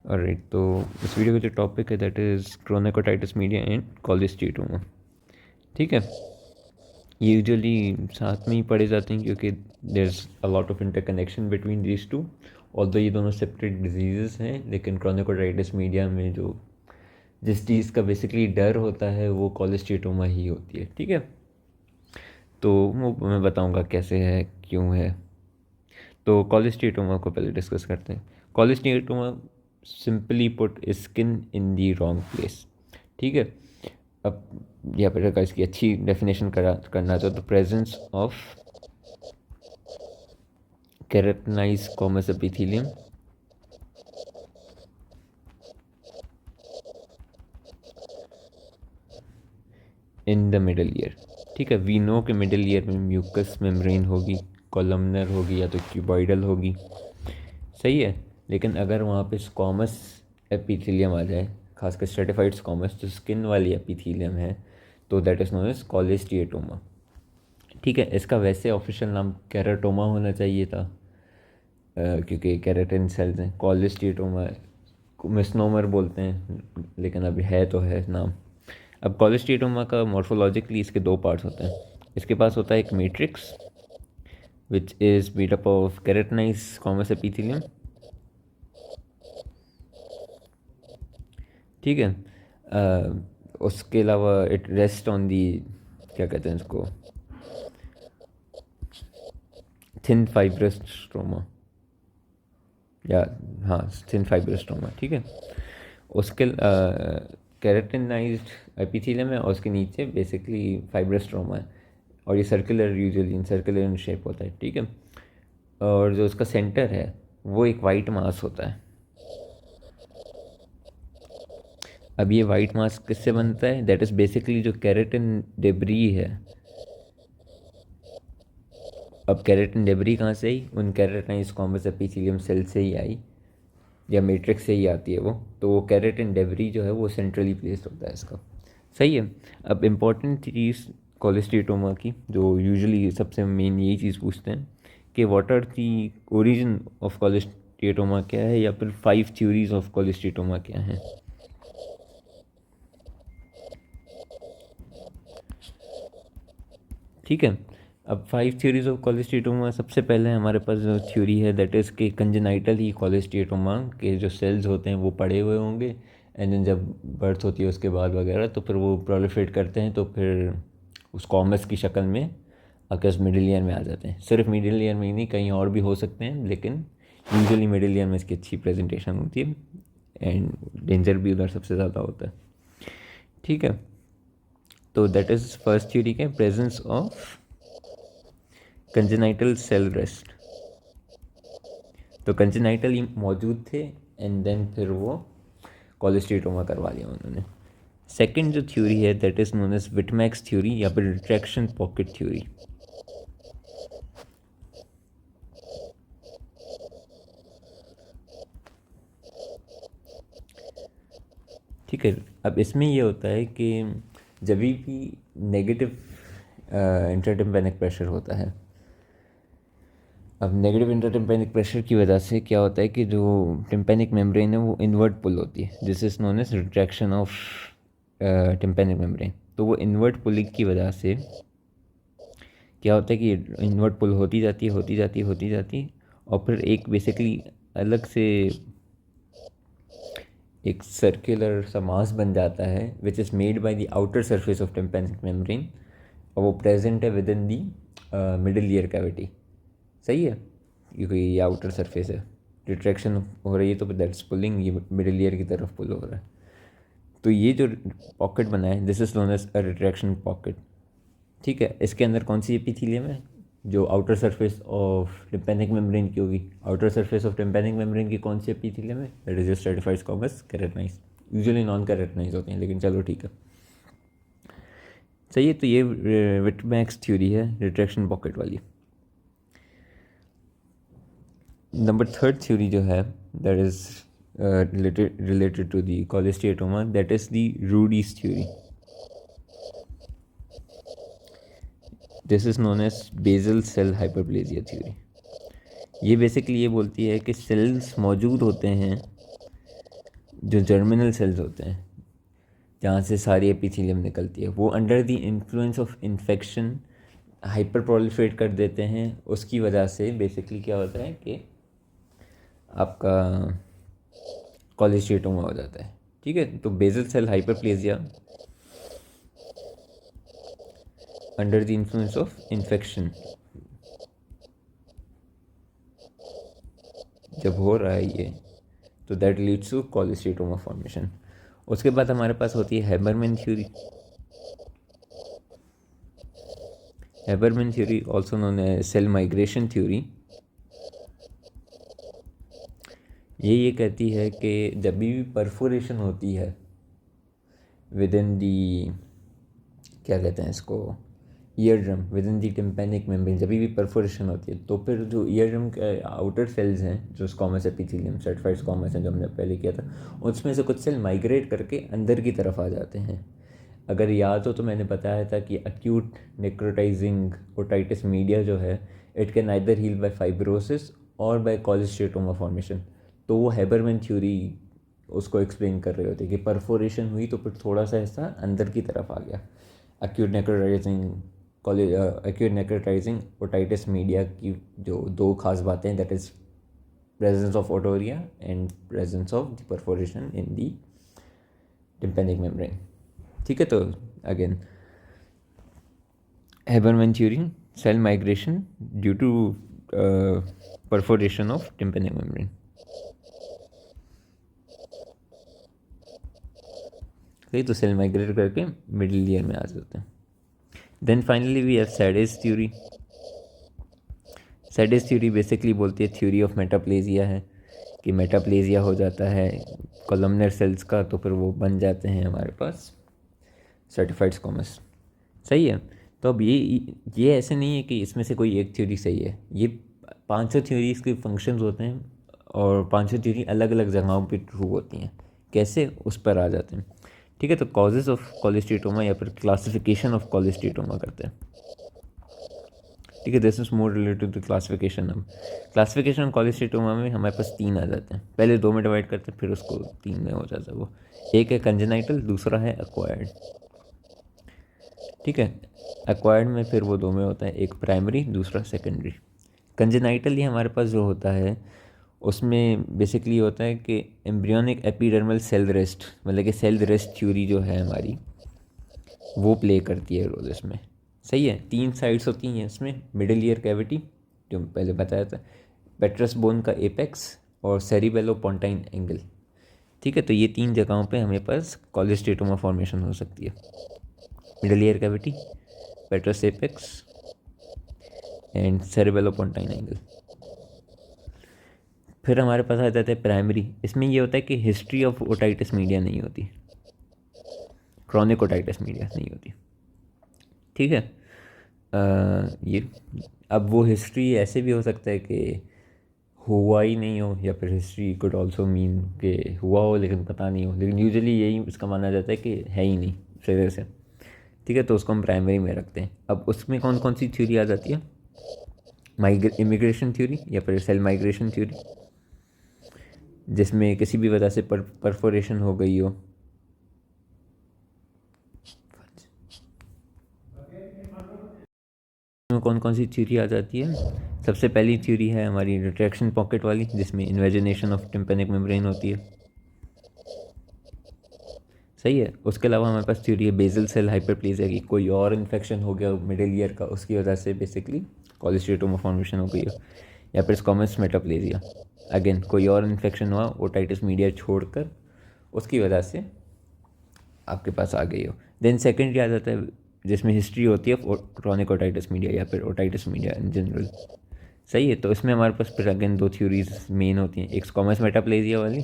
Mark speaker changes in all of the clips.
Speaker 1: Alright, तो इस video का जो टॉपिक है दैट इज़ क्रोनिकोटाइटिस मीडिया एंड कॉलेस्ट्रीटोमा। ठीक है, ये यूजुअली साथ में ही पढ़े जाते हैं क्योंकि there is a lot of interconnection between these two. Although ये दोनों सेपरेट डिजीज़ हैं, लेकिन क्रोनिकोटाइटिस मीडिया में जो जिस चीज़ का बेसिकली डर होता है वो कॉलेस्ट्रीटोमा ही होती है। ठीक है, तो वो मैं बताऊंगा कैसे है, क्यों है। तो कॉलेस्ट्रीटोमा को पहले डिस्कस करते हैं। Cholesteatoma simply put skin in the wrong place. ठीक है, अब यहाँ पर अगर इसकी अच्छी डेफिनेशन करना तो the presence of keratinize squamous epithelium in the middle ear. ठीक है, वी नो कि मिडल ईयर में म्यूकस मेम्ब्रेन होगी, कॉलमनर होगी या तो क्यूबॉइडल होगी। सही है, लेकिन अगर वहाँ पे स्क्वैमस एपिथेलियम आ जाए, खासकर स्ट्रेटिफाइड स्क्वैमस जो स्किन वाली एपिथेलियम है, तो दैट इज़ नोन एज कॉलेस्ट्रिएटोमा। ठीक है, इसका वैसे ऑफिशियल नाम केराटोमा होना चाहिए था, क्योंकि केराटिन सेल्स हैं। कॉलेस्ट्रिएटोमा मिसनोमर बोलते हैं, लेकिन अभी है तो है नाम। अब कॉलेस्ट्रिएटोमा का मॉर्फोलॉजिकली इसके दो पार्ट्स होते हैं। इसके पास होता है एक matrix which is made up of keratinize squamous epithelium. ठीक है, उसके अलावा इट रेस्ट ऑन दी, क्या कहते हैं इसको, थिन फाइब्रस स्ट्रोमा, या हाँ थिन फाइब्रस स्ट्रोमा। ठीक है, उसके केराटिनाइज्ड एपिथेलियम है और उसके नीचे बेसिकली फाइब्रस स्ट्रोमा है, और ये circular, usually circular in shape होता है। ठीक है, और जो उसका सेंटर है वो एक वाइट मास होता है। अब ये वाइट मास किससे बनता है? दैट इज़ बेसिकली जो केराटिन डेब्री है। अब केराटिन डेब्री कहाँ से आई? उन केराटिनाइज स्क्वैमस एपिथेलियम सेल से ही आई, या मैट्रिक्स से ही आती है वो। तो वो केराटिन डेब्री जो है वो सेंट्रली प्लेस्ड होता है इसका। सही है। अब इम्पॉर्टेंट चीज़ कॉलेस्ट्रिएटोमा की, जो यूजुअली सबसे मेन यही चीज़ पूछते हैं कि what are the origin of cholesteatoma क्या है, या फिर 5 थ्योरीज ऑफ कॉलेस्ट्रिएटोमा क्या हैं। ठीक है, अब 5 थ्योरीज ऑफ कॉलेस्ट्रिएटोमा, सबसे पहले हमारे पास जो थ्योरी है दैट इज़ के कंजेनाइटल ही कॉलेस्ट्रिएटोमा के जो सेल्स होते हैं वो पड़े हुए होंगे, एंड देन जब बर्थ होती है उसके बाद वगैरह तो फिर वो प्रोलिफरेट करते हैं, तो फिर उस कॉमस की शक्ल में आकर मिडिल ईयर में आ जाते हैं। सिर्फ मिडिल ईयर में ही नहीं, कहीं और भी हो सकते हैं, लेकिन यूजुअली मिडिल ईयर में इसकी अच्छी प्रेजेंटेशन होती है, एंड डेंजर भी उधर सबसे ज़्यादा होता है। ठीक है, तो दैट इज़ फर्स्ट थ्योरी के presence of congenital cell rest. तो कंजेनाइटल ही मौजूद थे, एंड देन फिर वो कॉलेस्ट्रिएटोमा करवा लिया उन्होंने। सेकंड जो थ्योरी है that is known as Wittmaack's theory, या फिर रिट्रैक्शन पॉकेट थ्योरी। ठीक है, अब इसमें ये होता है कि जब भी नेगेटिव इंटरटिम्पेनिक प्रेशर होता है, अब नेगेटिव इंटरटिम्पेनिक प्रेशर की वजह से क्या होता है कि जो टिम्पेनिक मेम्ब्रेन है वो इन्वर्ट पुल होती है, this is known as retraction of tympanic membrane. तो वो इन्वर्ट पुलिंग की वजह से क्या होता है कि इन्वर्ट पुल होती जाती है, होती जाती है, होती जाती है, और फिर एक बेसिकली अलग से एक सर्कुलर सा मास बन जाता है विच is made by the outer surface of tympanic membrane, और वो प्रेजेंट है with in the middle ear cavity. सही है, क्योंकि ये आउटर सरफेस है, रिट्रैक्शन हो रही है तो दैट्स पुलिंग, ये मिडिल ईयर की तरफ पुल हो रहा है। तो ये जो पॉकेट बना है this is known as a retraction pocket. ठीक है, इसके अंदर कौन सी एपिथेलियम है? जो outer surface of tympanic membrane की होगी। Outer surface of tympanic membrane की कौन सी एपिथेलियम है? That is stratified squamous keratinize. Usually non keratinize होते हैं, लेकिन चलो ठीक है। सही है, तो ये विटमैक्स थ्योरी है रिट्रैक्शन पॉकेट वाली। नंबर थर्ड थ्योरी जो है that is related to the cholesteatoma, that is the Ruedi's theory. This is known as basal cell hyperplasia theory. ये बेसिकली ये बोलती है कि सेल्स मौजूद होते हैं जो जर्मिनल सेल्स होते हैं जहाँ से सारी एपिथेलियम निकलती है, वो under the influence of infection hyper proliferate कर देते हैं। उसकी वजह से बेसिकली क्या होता है कि आपका कॉलेस्ट्रेटोमा हो जाता है। ठीक है, तो basal cell hyperplasia under the influence of infection जब हो रहा है ये, तो that leads to cholesteatoma formation. उसके बाद हमारे पास होती है Habermann theory. Habermann theory also known as cell migration theory. ये कहती है कि जब भी परफोरेशन होती है विद इन दी, क्या कहते हैं इसको, ear drum, with in the tympanic membrane, जब भी परफोरेशन होती है तो फिर जो ईयर ड्रम के आउटर सेल्स हैं, जो स्क्वामस एपिथेलियम सर्टिफाइड स्क्वामस हैं जो हमने पहले किया था, उसमें से कुछ सेल माइग्रेट करके अंदर की तरफ आ जाते हैं। अगर याद हो तो मैंने बताया था कि अक्यूट नेक्रोटाइजिंग ओटाइटिस मीडिया जो है, it can either heal by fibrosis और बाय कॉलेस्ट्रेटोमा फॉर्मेशन। तो वो हैबरमैन थ्योरी उसको एक्सप्लेन कर रहे होते कि परफोरेशन हुई तो फिर थोड़ा सा हिस्सा अंदर की तरफ आ गया। एक्यूट नेक्रोटाइजिंग ओटाइटिस मीडिया की जो दो खास बातें हैं, that is presence of otorrhoea and presence of the perforation in the tympanic membrane. ठीक है, तो again Habermann theory, cell migration due to perforation of tympanic membrane. सही, तो सेल माइग्रेट करके मिडिल ईयर में आ जाते हैं। Then finally we have Sade's theory. Sade's theory basically बोलती है थ्योरी ऑफ मेटाप्लेजिया है, कि मेटाप्लेजिया हो जाता है कॉलमनर सेल्स का, तो फिर वो बन जाते हैं हमारे पास सर्टिफाइड स्क्वामस। सही है, तो अब ये ऐसे नहीं है कि इसमें से कोई एक थ्योरी सही है। ये 500 थ्योरीज के फंक्शंस होते हैं और 500 थ्योरी अलग अलग जगहों पे ट्रू होती हैं। कैसे, उस पर आ जाते हैं। ठीक है, तो कॉजेज़ ऑफ कॉलेस्ट्रेटोमा या फिर क्लासिफिकेशन ऑफ कॉलेस्ट्रेटोमा करते हैं। ठीक है, this is more related to classification. अब क्लासिफिकेशन कॉलेस्ट्रेटोमा में हमारे पास 3 आ जाते हैं। पहले 2 में डिवाइड करते हैं, फिर उसको 3 में हो जाता है वो। एक है कंजेनाइटल, दूसरा है एक्वायर्ड। ठीक है, एक्वायर्ड में फिर वो 2 में होता है, एक प्राइमरी दूसरा सेकेंडरी। कंजेनाइटल ये हमारे पास जो होता है उसमें बेसिकली होता है कि एम्ब्रियोनिक एपिडर्मल सेल रेस्ट, मतलब कि सेल रेस्ट थ्योरी जो है हमारी, वो प्ले करती है रोल इसमें। सही है, 3 साइड्स होती हैं इसमें, मिडिल ईयर कैविटी जो पहले बताया था, पेट्रस बोन का एपेक्स और सेरिबेलोपोंटाइन एंगल। ठीक है, तो ये 3 जगहों पे हमें पास कॉलेस्ट्रेटोमा फॉर्मेशन हो सकती है। Middle ear cavity, petrous apex and cerebellopontine angle. फिर हमारे पास आ जाता है प्राइमरी। इसमें ये होता है कि हिस्ट्री ऑफ ओटाइटिस मीडिया नहीं होती, क्रॉनिक ओटाइटिस मीडिया नहीं होती। ठीक है, ये अब वो हिस्ट्री ऐसे भी हो सकता है कि हुआ ही नहीं हो, या फिर हिस्ट्री कुड ऑल्सो मीन कि हुआ हो लेकिन पता नहीं हो, लेकिन यूजुअली यही इसका माना जाता है कि है ही नहीं सिरे से। ठीक है, तो उसको हम प्राइमरी में रखते हैं। अब उसमें कौन कौन सी थ्योरी आ जाती है, इमिग्रेशन थ्योरी या फिर सेल माइग्रेशन थ्योरी, जिसमें किसी भी वजह से परफोरेशन हो गई हो। कौन कौन सी थ्योरी आ जाती है, सबसे पहली थ्योरी है हमारी रिट्रैक्शन पॉकेट वाली, जिसमें इन्वेजिनेशन ऑफ टिम्पैनिक मेम्ब्रेन होती है। सही है, उसके अलावा हमारे पास थ्योरी है बेसल सेल हाइपरप्लेजिया की, कोई और इन्फेक्शन हो गया मिडिल ईयर का, उसकी वजह से बेसिकली कॉलेस्ट्रेटोमा फॉर्मेशन हो गई हो, या फिर स्क्वामस मेटाप्लेजिया, अगेन कोई और इन्फेक्शन हुआ ओटाइटिस मीडिया छोड़कर, उसकी वजह से आपके पास आ गई हो। देन सेकेंडरी आ जाता है जिसमें हिस्ट्री होती है क्रॉनिक ओटाइटिस मीडिया या फिर ओटाइटिस मीडिया इन जनरल। सही है, तो इसमें हमारे पास फिर अगेन 2 थ्योरीज मेन होती हैं, एक स्क्वामस मेटाप्लेजिया वाली,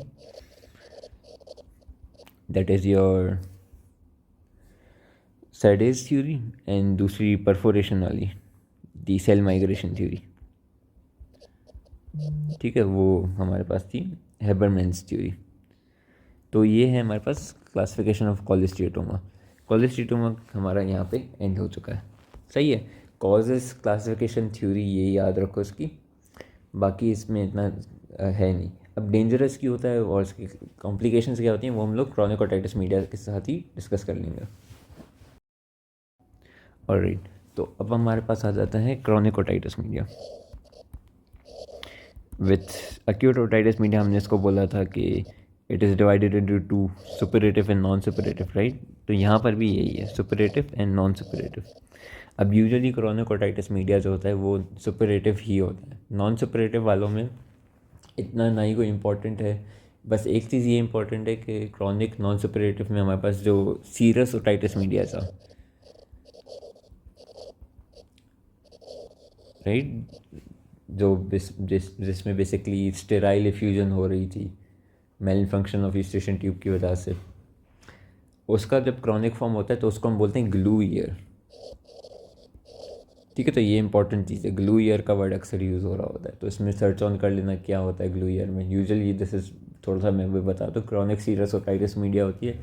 Speaker 1: that is your Sade's theory, and दूसरी परफोरेशन वाली, दी सेल माइग्रेशन थ्योरी। ठीक है, वो हमारे पास थी हैबरमैन्स थ्योरी। तो ये है हमारे पास क्लासिफिकेशन ऑफ कॉलेस्ट्रेटोमा। कॉलेस्ट्रेटोमा हमारा यहाँ पे एंड हो चुका है। सही है, कॉजेस क्लासिफिकेशन थ्योरी ये याद रखो इसकी, बाकी इसमें इतना है नहीं। अब डेंजरस क्यों होता है और इसकी कॉम्प्लिकेशंस क्या होती हैं वो हम लोग क्रॉनिक ओटाइटिस मीडिया के साथ ही डिस्कस कर लेंगे। ऑलराइट, तो अब हमारे पास आ जाता है chronic otitis media. With acute otitis media हमने इसको बोला था कि it is divided into two, superlative and non superlative, right. तो यहाँ पर भी यही है, सुपरेटिव एंड नॉन सुपरेटिव। अब यूजुअली क्रॉनिक ओटाइटिस मीडिया जो होता है वो सुपरेटिव ही होता है। नॉन सुपरेटिव वालों में इतना ना ही कोई इम्पोर्टेंट है, बस एक चीज़ ये इम्पोर्टेंट है कि क्रॉनिक नॉन सुपरेटिव में हमारे पास जो सीरियस ओटाइटिस मीडिया था, राइट, जो जिसमें बेसिकली स्टेराइल इफ्यूजन हो रही थी malfunction of eustachian tube की वजह से, उसका जब क्रॉनिक फॉर्म होता है तो उसको हम बोलते हैं ग्लू ईयर। ठीक है, तो ये इंपॉर्टेंट चीज़ है, ग्लू ईयर का वर्ड अक्सर यूज़ हो रहा होता है, तो इसमें सर्च ऑन कर लेना क्या होता है ग्लू ईयर में। यूजुअली दिस इज़, थोड़ा सा मैं भी बता दूँ, क्रॉनिक सीरियस ओटाइटिस मीडिया होती है,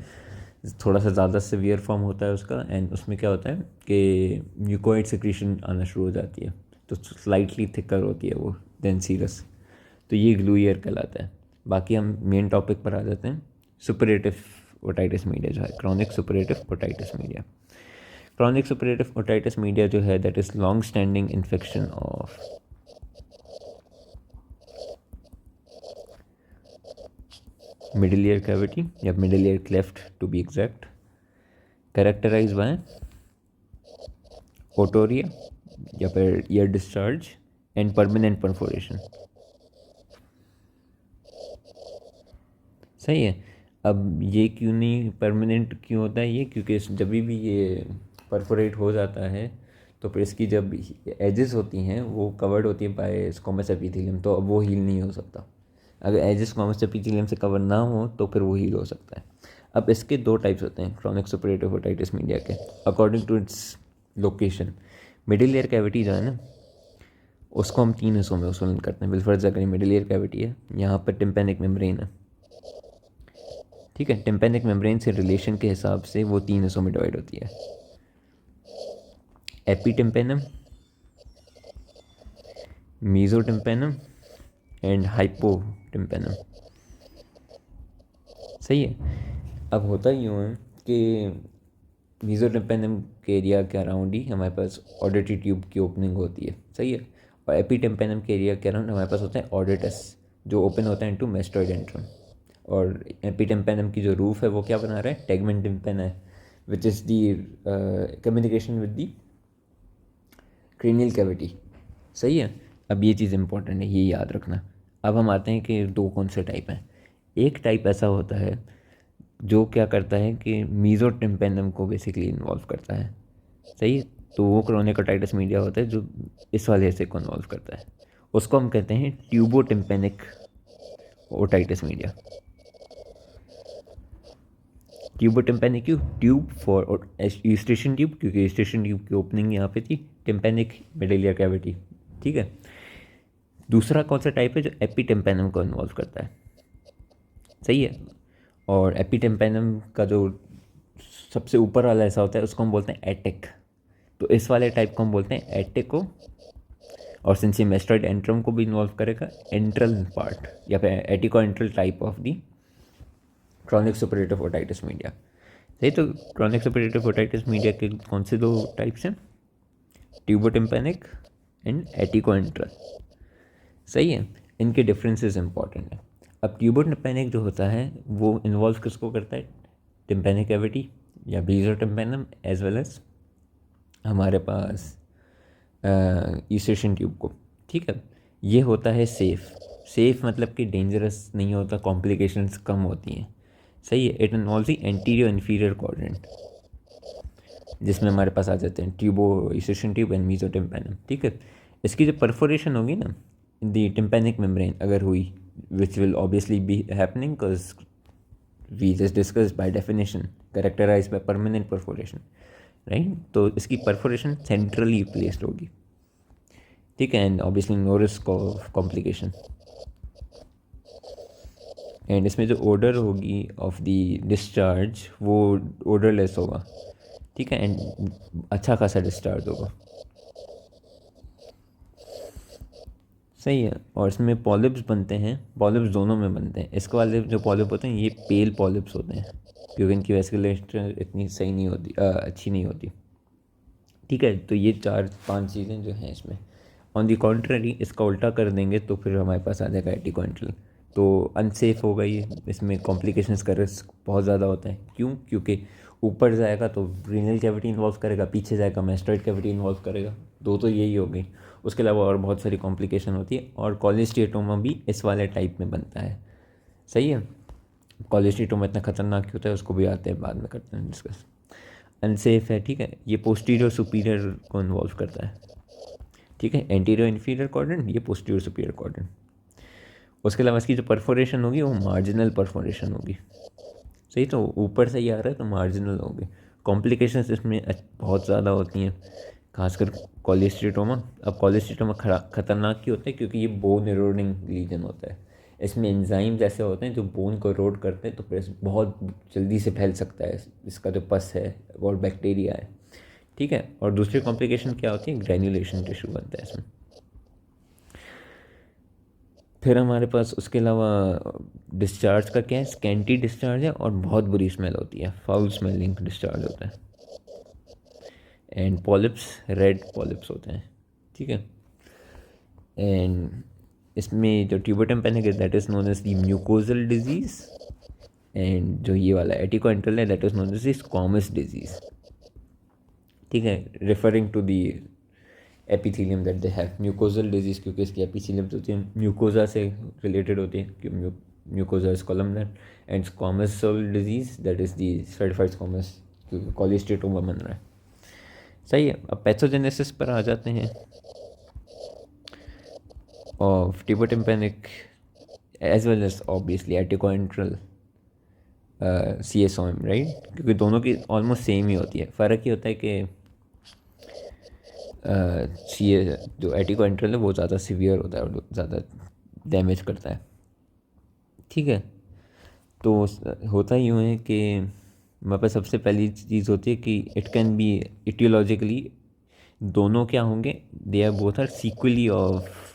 Speaker 1: थोड़ा सा ज़्यादा सिवियर फॉर्म होता है उसका, एंड उसमें क्या होता है कि म्यूकोइड सिक्रीशन आना शुरू हो जाती है, तो स्लाइटली थिकर होती है वो देन सीरस, तो ये ग्लू ईयर कहलाता है। बाकी हम मेन टॉपिक पर आ जाते हैं, सुपरेटिव ओटाइटिस मीडिया जो है, chronic suppurative otitis media. Chronic suppurative otitis media जो है that is long standing infection of middle ear cavity या middle ear cleft to be exact, characterize by otorrhoea या फिर ear discharge and permanent perforation. सही है। अब ये क्यों नहीं परमानेंट क्यों होता है ये, क्योंकि जब भी ये परफोरेट हो जाता है तो फिर इसकी जब एजेस होती हैं वो कवर्ड होती है बाय स्क्वैमस एपिथेलियम, तो अब वो हील नहीं हो सकता। अगर एजेस स्क्वैमस एपिथेलियम से कवर ना हो तो फिर वो हील हो सकता है। अब इसके दो टाइप्स होते हैं क्रॉनिक सुपरेटिव ओटाइटिस मीडिया के, according to its location. Middle ear cavity जो है ना, उसको हम 3 हिस्सों में उसमें करते हैं। बिलफर्ज अगर मिडिल ईयर कैविटी है, यहाँ पर टिम्पैनिक मेम्ब्रेन है, ठीक है, टिम्पैनिक मेम्ब्रेन से रिलेशन के हिसाब से वो 3 हिस्सों में डिवाइड होती है, एपीटिम्पेनम, मीजोटिम्पेनम एंड हाइपोटिम्पेनम। सही है। अब होता यूँ है कि मीजोटिम्पेनम के एरिया के अराउंड ही हमारे पास ऑडिटरी ट्यूब की ओपनिंग होती है। सही है। और एपीटिम्पेनम के एरिया के अराउंड हमारे पास होता है ऑडिटस, जो ओपन होता है इनटू मेस्टॉइड एंट्रम। और एपीटिम्पेनम की जो रूफ है वो क्या बना रहा है, टेगमेंट टिम्पेन है, which is the communication with the cranial cavity. सही है। अब ये चीज़ इंपॉर्टेंट है, ये याद रखना। अब हम आते हैं कि दो कौन से टाइप हैं। एक टाइप ऐसा होता है जो क्या करता है कि मीजोटिम्पेनम को बेसिकली इन्वॉल्व करता है। सही है। तो वो क्रॉनिक ओटाइटिस मीडिया होता है जो इस वाले हिस्से को इन्वॉल्व करता है, उसको हम कहते हैं ट्यूबोटिम्पेनिक ओटाइटिस मीडिया। ट्यूबोटिम्पेनिक क्यों, ट्यूब फॉर ईस्टेशन ट्यूब, क्योंकि ईस्टेशन ट्यूब की ओपनिंग यहाँ पे थी, टिम्पेनिक मिडिल ईयर कैविटी। ठीक है। दूसरा कौन सा टाइप है जो एपीटिम्पेनम को इन्वॉल्व करता है। सही है। और एपीटिम्पेनम का जो सबसे ऊपर वाला ऐसा होता है उसको हम बोलते हैं एटिक, तो इस वाले टाइप को हम बोलते हैं एटिको। और सिंस ये मेस्टॉइड एंट्रम को भी इन्वॉल्व करेगा, एंट्रल पार्ट या फिर attico antral type of the chronic suppurative otitis media. सही। तो क्रॉनिक सुपरेटिव ओटाइटिस मीडिया के कौन से दो टाइप्स हैं, ट्यूबोटिम्पेनिक एंड एटिको एंट्रल। सही है। इनके डिफरेंसेस इंपॉर्टेंट है। अब ट्यूबोटिम्पेनिक जो होता है वो इन्वॉल्व किसको करता है, टिम्पेनिक कैविटी या मीजोटिम्पेनम एज वेल एज हमारे पास ईस्टेशन ट्यूब को। ठीक है। ये होता है सेफ़। सेफ़ मतलब कि डेंजरस नहीं होता, कॉम्प्लिकेशंस कम होती हैं। सही है। It involve the anterior inferior quadrant, जिसमें हमारे पास आ जाते हैं ट्यूबो ईस्टेशन ट्यूब एंड मीजोटिम्पेनम। ठीक है। इसकी जो परफोरेशन होगी ना दी टिम्पेनिक मेम्ब्रेन अगर हुई, which will obviously be happening because we just discuss by definition characterise by permanent perforation, right. तो इसकी परफोरेशन सेंट्रली प्लेस्ड होगी। ठीक है। And obviously no risk of complication. And इसमें जो ओडर होगी ऑफ द डिस्चार्ज वो ओडरलेस होगा। ठीक है। एंड अच्छा खासा डिस्चार्ज होगा। सही है। और इसमें पॉलिप्स बनते हैं, पॉलिप्स दोनों में बनते हैं। इसके वाले जो पॉलिप होते हैं ये पेल पॉलिप्स होते हैं, क्योंकि इनकी वेस्कुलेशन इतनी सही नहीं होती, अच्छी नहीं होती। ठीक है, तो ये 4-5 चीज़ें जो हैं इसमें। ऑन दी कॉन्ट्ररी इसका उल्टा कर देंगे तो फिर हमारे पास आ जाएगा एटिक्वेंट्रल। तो अनसेफ होगा ये, इसमें कॉम्प्लिकेशंस का रिस्क बहुत ज़्यादा होता है। क्यों? क्योंकि ऊपर जाएगा तो रीनल कैविटी इन्वॉल्व करेगा, पीछे जाएगा मैस्टोइड कैविटी इन्वॉल्व करेगा। दो तो यही हो गई। उसके अलावा और बहुत सारी कॉम्प्लिकेशन होती है, और कॉलेस्टियोटोमा भी इस वाले टाइप में बनता है। सही है। कॉलेस्टियोटोमा इतना खतरनाक क्यों होता है उसको भी आते हैं, बाद में करते हैं डिस्कस। अनसेफ है, ठीक है। ये पोस्टीरियर सुपीरियर को इन्वॉल्व करता है, ठीक है। एंटीरियर इन्फीरियर क्वाड्रेंट, ये पोस्टीरियर सुपीरियर क्वाड्रेंट। उसके अलावा इसकी जो परफोरेशन होगी वो मार्जिनल परफोरेशन होगी। सही, तो ऊपर से ही आ रहा है तो मार्जिनल होगी। कॉम्प्लिकेशंस इसमें बहुत ज़्यादा होती हैं, खासकर कॉलेस्टियोटोमा। अब कॉलेस्टियोटोमा खतरनाक क्यों होता है? क्योंकि ये बोन इरोडिंग लीजन होता है। इसमें एंजाइम्स ऐसे होते हैं जो बोन को इरोड करते हैं, तो फिर बहुत जल्दी से फैल सकता है इसका जो पस है और बैक्टीरिया है, ठीक है। और दूसरी कॉम्प्लिकेशन क्या होती है? ग्रैन्युलेशन टिश्यू बनता है इसमें। फिर हमारे पास उसके अलावा डिस्चार्ज का क्या है? स्कैंटी डिस्चार्ज है और बहुत बुरी स्मेल होती है, फाउल स्मेलिंग डिस्चार्ज होता है। एंड पॉलिप्स, रेड पॉलिप्स होते हैं, ठीक है। एंड इसमें जो ट्यूबर टेम्पेनिक है that is known as the mucosal disease. And जो ये वाला एटिक्वेंट्रल है that is known as the squamous disease, ठीक है, referring to the epithelium that they have. Mucosal disease क्योंकि इसकी एपिथेलियम होती है म्यूकोजा से रिलेटेड होती है, कि mucosa is columnar. And squamosal disease that is the certified squamous, क्योंकि कॉलेस्टियोटोमा बन रहा है। सही है। अब पैथोजेनेसिस पर आ जाते हैं of tubotympanic as well as obviously atticoantral CSOM, right. क्योंकि दोनों की ऑलमोस्ट सेम ही होती है, फ़र्क ही होता है कि जो एटिक्वेंट्रल है वो ज़्यादा सीवियर होता है और ज़्यादा डैमेज करता है, ठीक है। तो होता यूँ है कि मेरे पास सबसे पहली चीज़ होती है कि इट कैन बी इटियोलॉजिकली, दोनों क्या होंगे? They are both are sequelae of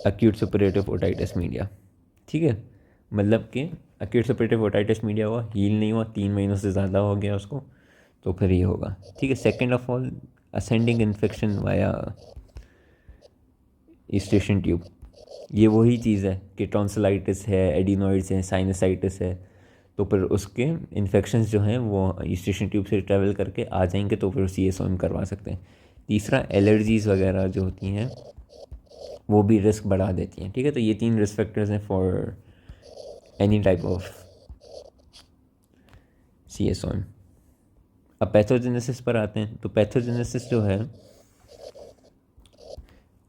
Speaker 1: acute suppurative otitis media, ठीक है। मतलब कि एक्यूट सुपरेटिव ओटाइटिस मीडिया हुआ, हील नहीं हुआ, 3 महीनों से ज़्यादा हो गया उसको, तो फिर ये होगा, ठीक है। Second of all, ascending infection via station tube. ये वही चीज़ है कि टॉन्सिलाइटिस है, एडिनॉइड्स हैं, साइनसाइटिस है, तो फिर उसके इन्फेक्शंस जो हैं वो ईस्टेशन ट्यूब से ट्रैवल करके आ जाएंगे, तो फिर CSOM करवा सकते हैं। तीसरा, एलर्जीज़ वगैरह जो होती हैं वो भी रिस्क बढ़ा देती हैं, ठीक है। तो ये 3 रिस्क फैक्टर्स हैं for any type of CSOM। अब पैथोजेनेसिस पर आते हैं। तो पैथोजेनेसिस जो है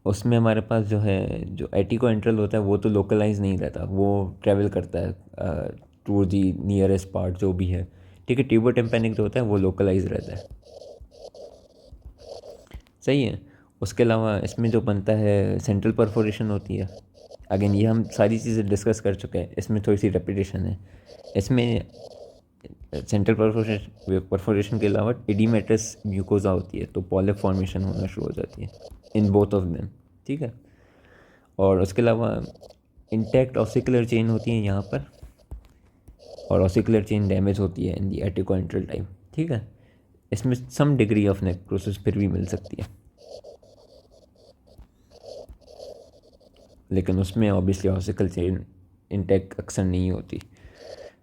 Speaker 1: उसमें हमारे पास जो है, जो एटिक्वेंट्रल होता है वो तो लोकलाइज नहीं रहता, वो ट्रैवल करता है टू दी नियरेस्ट पार्ट जो भी है, ठीक है। ट्यूबर टेम्पेनिक जो होता है वो लोकलाइज रहता है, सही है। उसके अलावा इसमें जो बनता है सेंट्रल परफोरेशन होती है। अगेन ये हम सारी चीज़ें डिस्कस कर चुके हैं, इसमें थोड़ी सी रेपिटेशन है। इसमें सेंट्रल परफोरेशन के अलावा इडीमेटस म्यूकोजा होती है, तो पॉलिप फॉर्मेशन होना शुरू हो जाती है इन बोथ ऑफ देम, ठीक है। और उसके अलावा इंटैक्ट ऑसिकुलर चेन होती है यहाँ पर, और ऑसिकुलर चेन डैमेज होती है इन दी एटिक्वेंट्रल टाइप, ठीक है। इसमें सम डिग्री ऑफ नेक्रोसिस फिर भी मिल सकती है, लेकिन उसमें ऑब्वियसली ऑसिकल चेन इंटैक्ट अक्सर नहीं होती।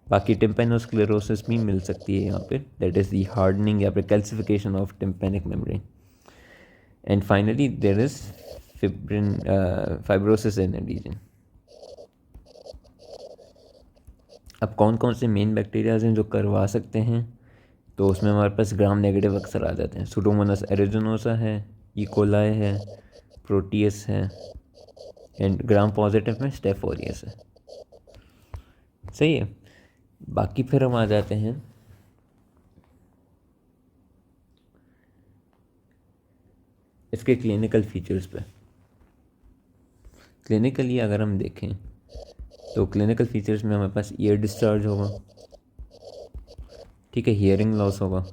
Speaker 1: बाकी टिम्पेनोस्क्लेरोसिस भी मिल सकती है यहाँ पे, दैट इज़ दी हार्डनिंग या फिर calcification of tympanic membrane. And finally there is fibrosis in the region. अब कौन कौन से मेन बैक्टीरियाज हैं जो करवा सकते हैं? तो उसमें हमारे पास ग्राम नेगेटिव अक्सर आ जाते हैं। सुडोमोनास एरिजिनोसा है, इकोलाई है, प्रोटियस है, एंड ग्राम पॉजिटिव में स्टेफ ऑरियस है, सही है। बाकी फिर हम आ जाते हैं इसके क्लिनिकल फीचर्स पे। क्लिनिकली अगर हम देखें तो क्लिनिकल फीचर्स में हमारे पास ईयर डिस्चार्ज होगा, ठीक है, हियरिंग लॉस होगा।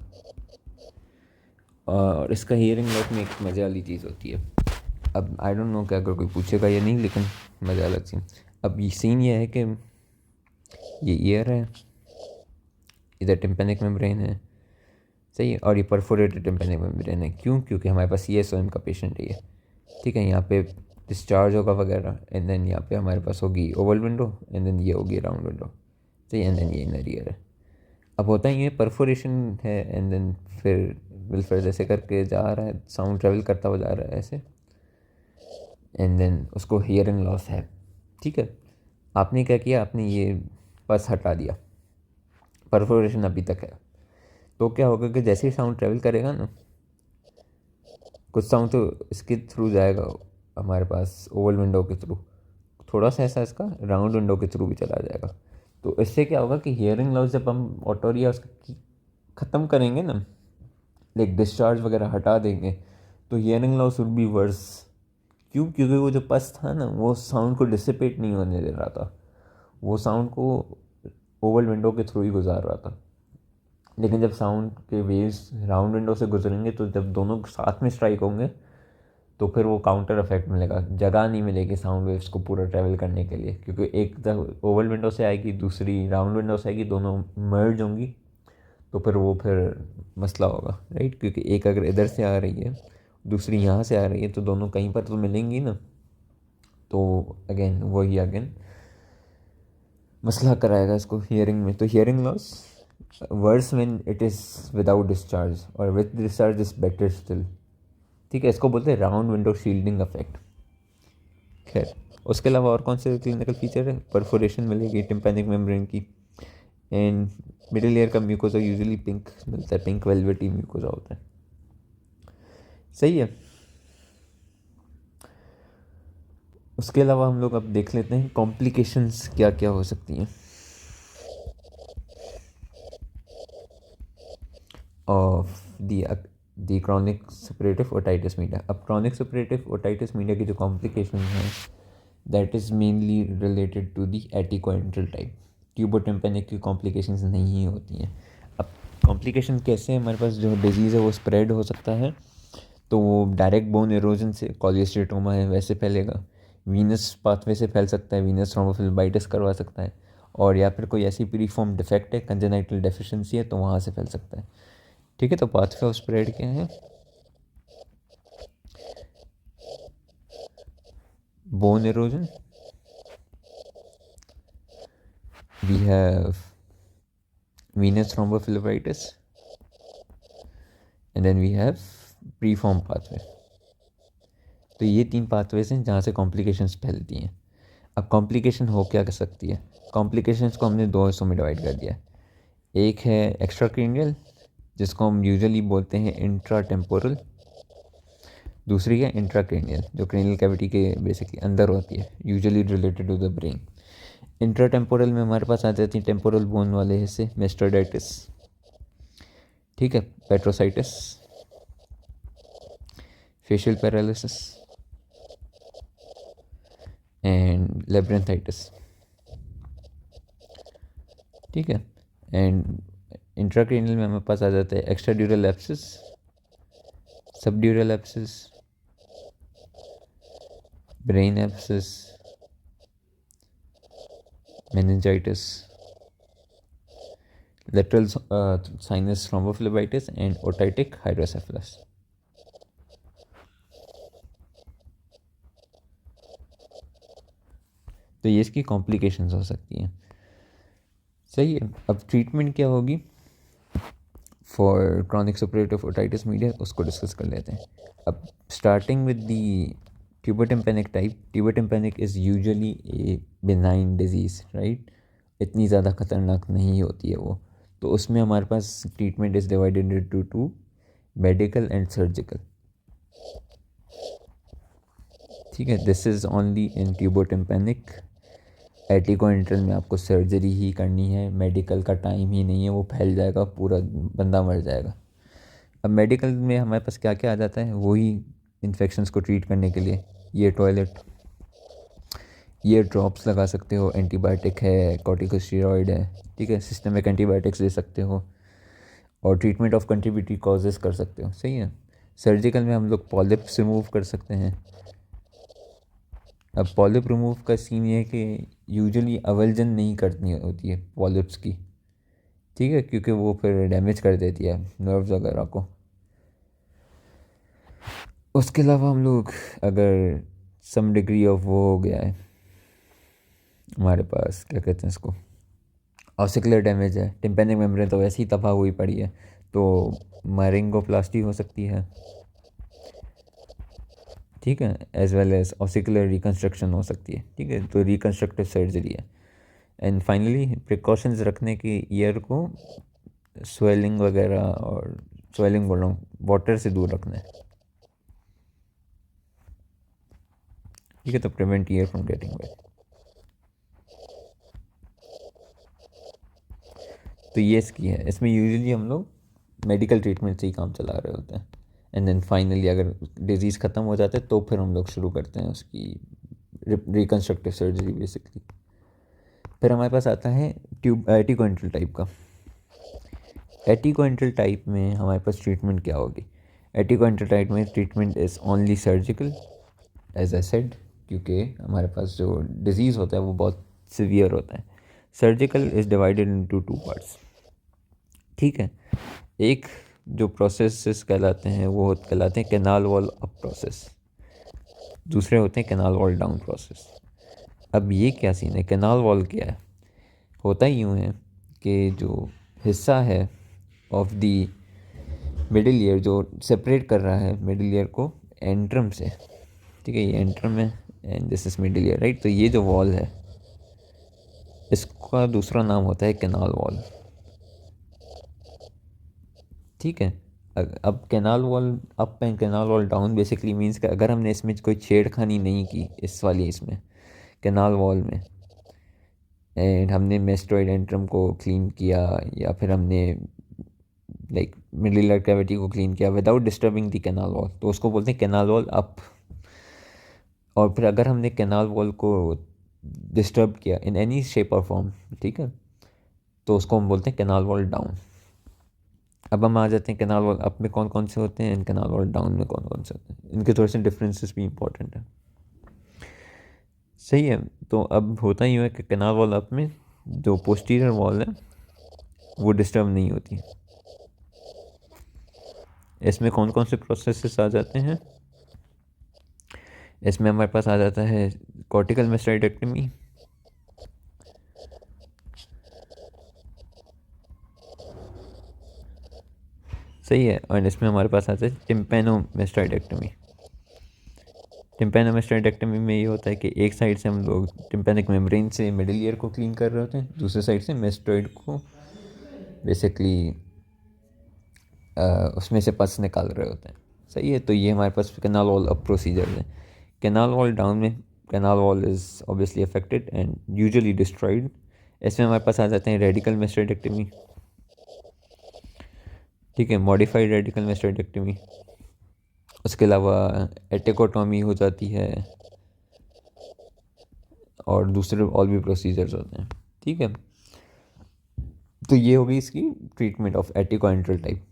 Speaker 1: और इसका हियरिंग लॉस में एक मज़े वाली चीज़ होती है, अब आई डोंट नो कि अगर कोई पूछेगा या नहीं, लेकिन मज़ा अलग सी। अब ये सीन ये है कि ये ईयर है, इधर टिम्पेनिक मेम्ब्रेन है, सही है, और ये परफोरेटेड टिम्पेनिक मेम्ब्रेन है। क्यों? क्योंकि हमारे पास CSOM का पेशेंट है ये, ठीक है। यहाँ पे डिस्चार्ज होगा वगैरह, एंड देन यहाँ पे हमारे पास होगी ओवल विंडो, एंड देन ये होगी राउंड विंडो, सही, एंड देन ये इनर ईयर है। अब होता ही है परफोरेशन है, एंड देन फिर जैसे करके जा रहा है, साउंड ट्रेवल करता हुआ जा रहा है ऐसे, एंड देन उसको हियरिंग लॉस है, ठीक है। आपने क्या किया, आपने ये पस हटा दिया, परफोरेशन अभी तक है, तो क्या होगा कि जैसे ही साउंड ट्रेवल करेगा ना, कुछ साउंड तो इसके थ्रू जाएगा हमारे पास ओवल विंडो के थ्रू, थोड़ा सा ऐसा इसका राउंड विंडो के थ्रू भी चला जाएगा। तो इससे क्या होगा कि हियरिंग लॉस जब हम ऑटोरिया उसकी ख़त्म करेंगे ना, लाइक डिस्चार्ज वगैरह हटा देंगे, तो hearing loss would be verse. क्यों? क्योंकि वो जो पस था ना, वो साउंड को डिसिपेट नहीं होने दे रहा था, वो साउंड को ओवल विंडो के थ्रू ही गुजार रहा था। लेकिन जब साउंड के वेव्स राउंड विंडो से गुजरेंगे, तो जब दोनों साथ में स्ट्राइक होंगे, तो फिर वो काउंटर इफेक्ट मिलेगा, जगह नहीं मिलेगी साउंड वेव्स को पूरा ट्रैवल करने के लिए, क्योंकि एक जब ओवल विंडो से आएगी, दूसरी राउंड विंडो से आएगी, दोनों मर्ज होंगी, तो फिर मसला होगा, राइट। क्योंकि एक अगर इधर से आ रही है, दूसरी यहाँ से आ रही है, तो दोनों कहीं पर तो मिलेंगी ना, तो अगेन मसला कराएगा इसको हियरिंग में। तो hearing loss worse when it is without discharge, और with discharge is better still, ठीक है। इसको बोलते हैं राउंड विंडो शील्डिंग इफेक्ट। खैर, उसके अलावा और कौन से क्लिनिकल फीचर है? परफोरेशन मिलेगी टिम्पैनिक मेम्ब्रेन की, एंड मिडिल ईयर का म्यूकोसा यूजुअली पिंक मिलता है, पिंक वेलवेटी म्यूकोसा होता है, सही है। उसके अलावा हम लोग अब देख लेते हैं कॉम्प्लिकेशंस क्या क्या हो सकती हैं of the chronic suppurative otitis media. अब क्रॉनिक सपरेटिव ओटाइटिस मीडिया की जो कॉम्प्लिकेशन हैं, that is mainly related to the atticoantral type. Tubotympanic की कॉम्प्लिकेशंस नहीं होती हैं। अब कॉम्प्लिकेशन कैसे, हमारे पास जो डिजीज़ है वो स्प्रेड हो सकता है, तो वो डायरेक्ट बोन एरोजन से, कॉलियोस्टेटोमा है वैसे फैलेगा, वीनस पाथवे से फैल सकता है, वीनस थ्रोम्बोफिलेबाइटिस करवा सकता है, और या फिर कोई ऐसी प्रीफॉर्म डिफेक्ट है, कंजेनाइटल डेफिशिएंसी है, तो वहाँ से फैल सकता है, ठीक है। तो पाथवे ऑफ स्प्रेड क्या है? Bone erosion, we have venous thrombophlebitis, and then we have preform pathway। तो ये 3 पाथवेज हैं जहाँ से कॉम्प्लिकेशंस फैलती हैं। अब कॉम्प्लिकेशन हो क्या कर सकती है? कॉम्प्लिकेशंस को हमने 2 हिस्सों में डिवाइड कर दिया है। एक है एक्स्ट्राक्रैनियल, जिसको हम यूजुअली बोलते हैं इंट्रा टेम्पोरल, दूसरी है इंट्राक्रैनियल, जो क्रेनियल कैविटी के बेसिकली अंदर होती है, usually related to the brain. Intra temporal में हमारे पास आ जाती है टेम्पोरल बोन वाले हिस्से, मेस्टर्डाइटिस, ठीक है, पेट्रोसाइटिस, फेशियल पैरालिसिस एंड लेब्रेंथाइटिस, ठीक है। एंड इंट्राक्रेनियल में हमारे पास आ जाता है extradural abscess, subdural abscess, brain abscess, meningitis, lateral sinus thrombophlebitis and otitic hydrocephalus। तो ये इसकी कॉम्प्लिकेशंस हो सकती हैं, सही है। अब ट्रीटमेंट क्या होगी for chronic suppurative otitis media, उसको डिस्कस कर लेते हैं। अब starting with the tubotympanic type, tubotympanic is usually a benign disease, right, इतनी ज़्यादा खतरनाक नहीं होती है वो। तो उसमें हमारे पास treatment is divided into 2, medical and surgical, ठीक है। This is only in tubotympanic. Atticoantral में आपको सर्जरी ही करनी है, मेडिकल का टाइम ही नहीं है, वो फैल जाएगा, पूरा बंदा मर जाएगा। अब मेडिकल में हमारे पास क्या क्या आ जाता है, वही इन्फेक्शंस को ट्रीट करने के लिए ये टॉयलेट, ये ड्रॉप्स लगा सकते हो, एंटीबायोटिक है, कॉर्टिकोस्टेरॉइड है, ठीक है, सिस्टमिक एंटीबायोटिक्स दे सकते हो, और ट्रीटमेंट ऑफ कंट्रीब्यूटरी कॉजेज़ कर सकते हो, सही है। सर्जिकल में हम लोग पॉलिप्स रिमूव कर सकते हैं, अब पॉलिप रिमूव का सीन ये है कि यूजुअली अवल्जन नहीं करनी होती है पॉलिप्स की, ठीक है, क्योंकि वो फिर डैमेज कर देती है नर्व्स वगैरह को। उसके अलावा हम लोग अगर सम डिग्री ऑफ वो हो गया है हमारे पास, क्या कहते हैं इसको, ऑसिकुलर डैमेज है, टिम्पैनिक मेम्ब्रेन तो वैसे ही तबाह हुई पड़ी है, तो मायरिंगोप्लास्टी हो सकती है, ठीक है, as well as ossicular reconstruction हो सकती है, ठीक है, तो रिकन्स्ट्रक्टिव सर्जरी है। एंड फाइनली प्रिकॉशंस रखने की ईयर को स्वेलिंग वगैरह, और स्वेलिंग बोल रहा हूँ, वाटर से दूर रखना है, ठीक है, तो prevent year from getting wait. तो ये इसकी है, इसमें यूजुअली हम लोग मेडिकल ट्रीटमेंट से ही काम चला रहे होते हैं, एंड देन फाइनली अगर डिज़ीज़ ख़त्म हो जाता है तो फिर हम लोग शुरू करते हैं उसकी रिकन्स्ट्रक्टिव सर्जरी बेसिकली। फिर हमारे पास आता है ट्यूब एटिक्वेंटल टाइप का। एटिक्वेंटल टाइप में हमारे पास ट्रीटमेंट क्या होगी? एटिक्वेंटल टाइप में treatment is only surgical, as I said, क्योंकि हमारे पास जो डिज़ीज़ होता है वो बहुत सिवियर होता है। Surgical is divided into two parts, ठीक है। एक जो प्रोसेस कहलाते हैं वो कहलाते हैं कैनाल वॉल अप प्रोसेस, दूसरे होते हैं कैनाल वॉल डाउन प्रोसेस। अब ये क्या सीन है, कैनाल वॉल क्या है? होता ही यूँ है कि जो हिस्सा है ऑफ दी मिडिल ईयर जो सेपरेट कर रहा है मिडिल ईयर को एंट्रम से, ठीक है, ये एंट्रम है and this is middle ear, right. तो ये जो वॉल है इसका दूसरा नाम होता है कैनाल वॉल, ठीक है। अब canal wall up and canal wall down basically means कि अगर हमने इसमें कोई छेड़खानी नहीं की इस वाली इसमें कैनाल वॉल में, एंड हमने मेस्टोइड एंट्रम को क्लीन किया, या फिर हमने लाइक मिडिल ईयर कैविटी को क्लीन किया without disturbing the canal wall, तो उसको बोलते हैं कैनाल वॉल अप। और फिर अगर हमने कैनाल वॉल को डिस्टर्ब किया इन एनी शेप और फॉर्म, ठीक है, तो उसको हम बोलते हैं कैनाल वॉल डाउन। अब हम आ जाते हैं कैनाल वॉल अप में कौन कौन से होते हैं, एंड कैनाल वॉल डाउन में कौन कौन से होते हैं, इनके थोड़े से डिफरेंसेस भी इंपॉर्टेंट है, सही है। तो अब होता ही है कि कैनाल वॉल अप में जो पोस्टीरियर वॉल है वो डिस्टर्ब नहीं होती। इसमें कौन कौन से प्रोसेसेस आ जाते हैं? इसमें हमारे पास आ जाता है कॉर्टिकल मेस्टेरेक्टमी, सही है, और इसमें हमारे पास आता है टिम्पैनोमेस्टेरेक्टमी। टिम्पैनोमेस्टेरेक्टमी में ये होता है कि एक साइड से हम लोग टिम्पैनिक मेम्ब्रेन से मिडिल ईयर को क्लीन कर रहे होते हैं, दूसरे साइड से मेस्टोइड को बेसिकली उसमें से पस निकाल रहे होते हैं, सही है। तो ये हमारे पास कैनाल वॉल अप प्रोसीजर है। कैनाल वॉल डाउन में canal wall is obviously affected and usually destroyed. इसमें हमारे पास आ जाते हैं रेडिकल मेस्टेरेक्टमी, ठीक है, मॉडिफाइड रेडिकल मेस्टेरेक्टमी। उसके अलावा एटेकोटॉमी हो जाती है, और दूसरे और भी प्रोसीजर्स होते हैं, ठीक है। तो ये हो गई इसकी ट्रीटमेंट ऑफ एटिकोएंट्रल टाइप।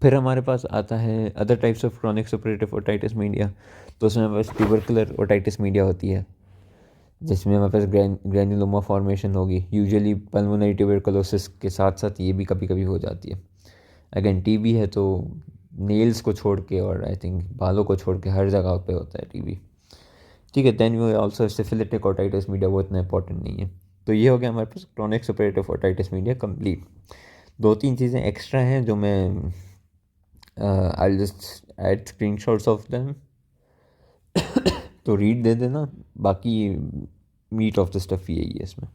Speaker 1: फिर हमारे पास आता है other types of chronic suppurative otitis media. तो उसमें हमारे पास ट्यूबरकुलर ओटाइटिस मीडिया होती है, जिसमें हमारे पास ग्रैन्युलोमा फॉर्मेशन होगी, यूजुअली पल्मोनरी ट्यूबरकुलोसिस के साथ साथ ये भी कभी कभी हो जाती है। अगेन टीबी है तो नेल्स को छोड़ के और आई थिंक बालों को छोड़ के हर जगह पे होता है टीबी, ठीक है। Then you also syphilitic otitis media, वो इतना इंपॉर्टेंट नहीं है। तो ये हो गया हमारे पास chronic suppurative otitis media complete. दो तीन चीज़ें एक्स्ट्रा हैं जो मैं I just add screenshots of them, तो रीड दे देना, बाकी मीट ऑफ द स्टफ यही है इसमें।